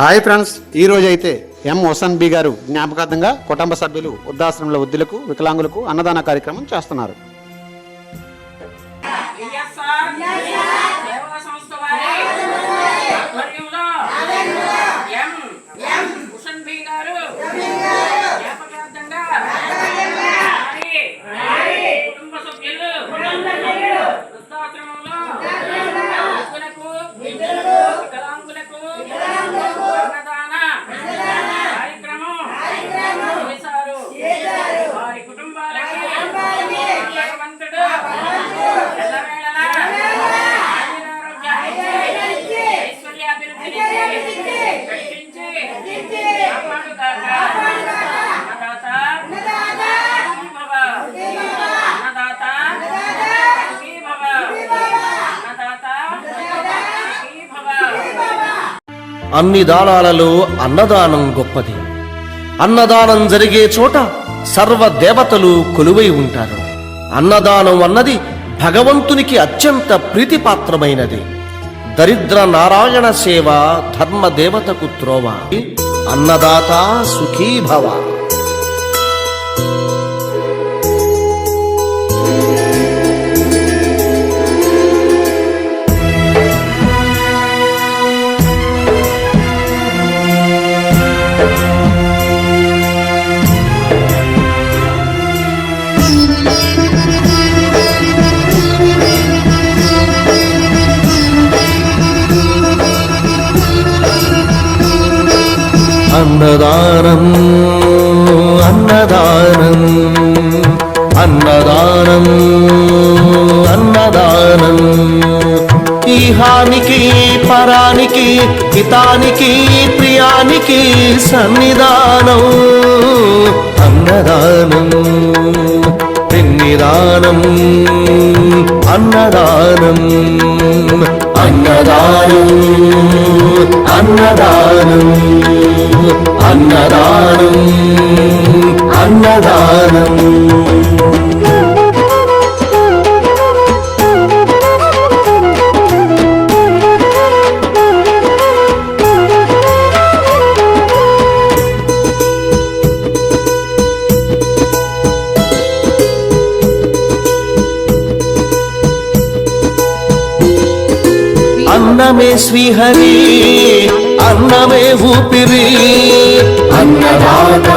Hi friends, ఈ రోజు అయితే ఎం హుసన్ బి గారు జ్ఞాపకార్థంగా కుటుంబ సభ్యులు వృద్ధాశ్రమంలో వృద్ధులకు వికలాంగులకు అన్నదాన కార్యక్రమం చేస్తున్నారు. అన్ని దానాలలో అన్నదానం గొప్పది. అన్నదానం జరిగే చోట సర్వ దేవతలు కొలువై ఉంటారు. అన్నదానం అన్నది భగవంతునికి అత్యంత ప్రీతిపాత్రమైనది. దరిద్ర నారాయణ సేవ ధర్మ దేవతకు త్రోవ. అన్నదాత సుఖీభవ. అన్నదానం అన్నదానం అన్నదానం అన్నదానం ఈహానికి పరానికి హితానికి ప్రియానికి సన్నిధానం. అన్నదానం పిన్నిదానం అన్నదానం అన్నదానం అన్నదానం అన్నదానం అన్నదానం. అన్నమే శ్రీహరి, అన్నమే ఊపిరి, అన్నదాత